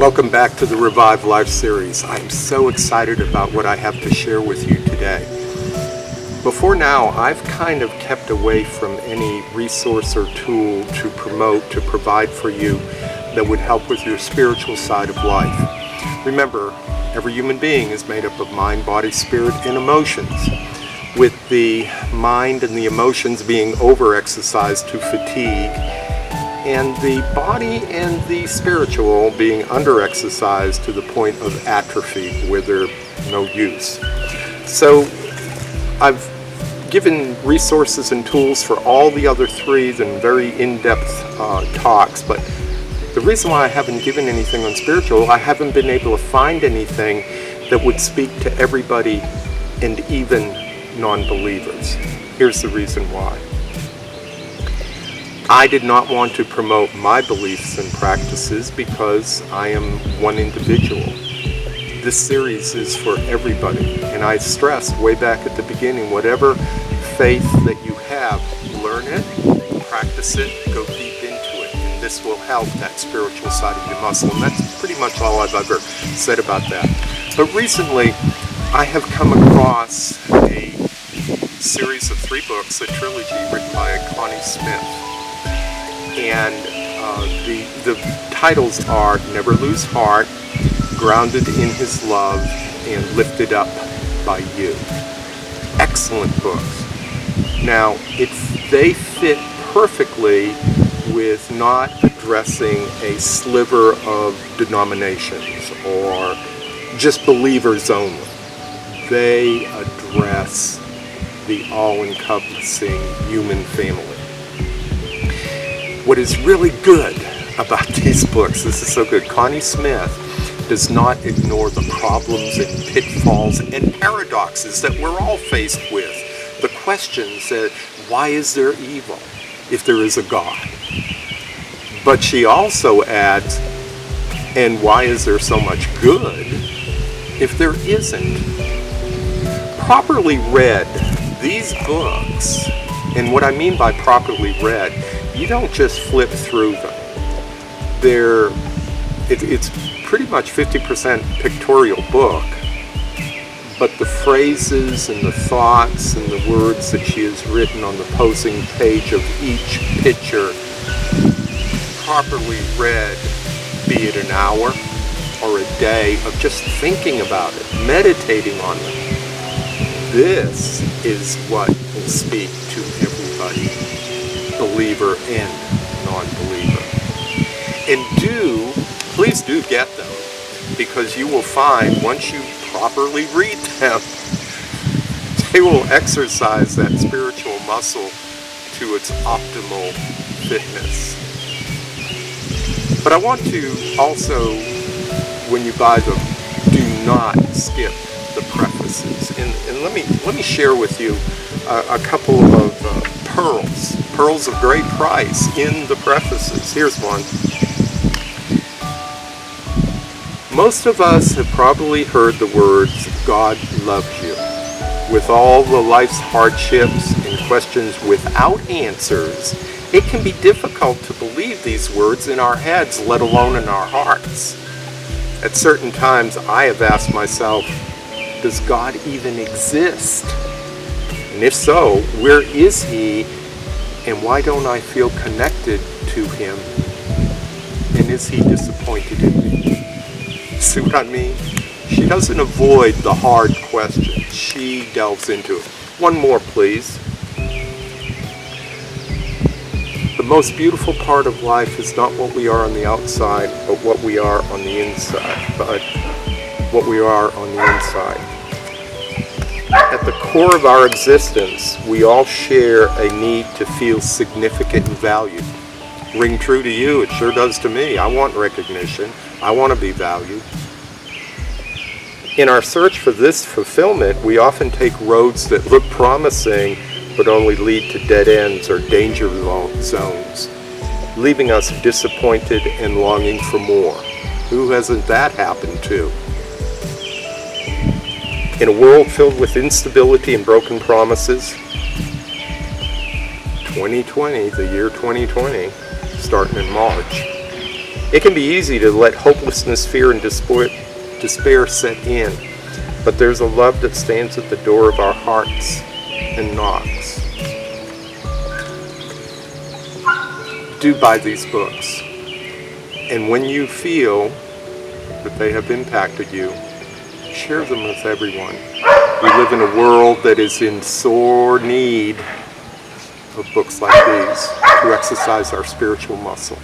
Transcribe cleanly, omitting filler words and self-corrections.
Welcome back to the Revive Life series. I'm so excited about what I have to share with you today. Before now, I've kind of kept away from any resource or tool to promote, to provide for you that would help with your spiritual side of life. Remember, every human being is made up of mind, body, spirit, and emotions, with the mind and the emotions being over-exercised to fatigue, and the body and the spiritual being under-exercised to the point of atrophy where they're no use. So I've given resources and tools for all the other three and very in-depth talks, but the reason why I haven't given anything on spiritual, I haven't been able to find anything that would speak to everybody and even non-believers. Here's the reason why. I did not want to promote my beliefs and practices because I am one individual. This series is for everybody, and I stressed way back at the beginning, whatever faith that you have, learn it, practice it, go deep into it, and this will help that spiritual side of your muscle, and that's pretty much all I've ever said about that. But recently, I have come across a series of 3 books, a trilogy written by Connie Smith. And the titles are Never Lose Heart, Grounded in His Love, and Lifted Up by You. Excellent books. Now, they fit perfectly with not addressing a sliver of denominations or just believers only. They address the all-encompassing human family. What is really good about these books, this is so good, Connie Smith does not ignore the problems and pitfalls and paradoxes that we're all faced with. The questions that, why is there evil if there is a God? But she also adds, and why is there so much good if there isn't? Properly read, these books, and what I mean by properly read, you don't just flip through them. It's pretty much 50% pictorial book, but the phrases and the thoughts and the words that she has written on the posing page of each picture, properly read, be it an hour or a day of just thinking about it, meditating on it. This is what will speak to everybody, believer and non-believer. And please do get them, because you will find once you properly read them, they will exercise that spiritual muscle to its optimal fitness. But I want to also, when you buy them, do not skip the prefaces. And let me share with you a couple of pearls of great price in the prefaces. Here's one. Most of us have probably heard the words, God loves you. With all the life's hardships and questions without answers, it can be difficult to believe these words in our heads, let alone in our hearts. At certain times, I have asked myself, does God even exist? And if so, where is He? And why don't I feel connected to Him? And is He disappointed in me? See what I mean? She doesn't avoid the hard questions. She delves into it. One more, please. The most beautiful part of life is not what we are on the outside, but what we are on the inside. At the core of our existence, we all share a need to feel significant and valued. Ring true to you, it sure does to me. I want recognition. I want to be valued. In our search for this fulfillment, we often take roads that look promising but only lead to dead ends or danger zones, leaving us disappointed and longing for more. Who hasn't that happened to? In a world filled with instability and broken promises, 2020, the year 2020, starting in March, It can be easy to let hopelessness, fear, and despair set in, but there's a love that stands at the door of our hearts and knocks. Do buy these books, and when you feel that they have impacted you, share them with everyone. We live in a world that is in sore need of books like these to exercise our spiritual muscle.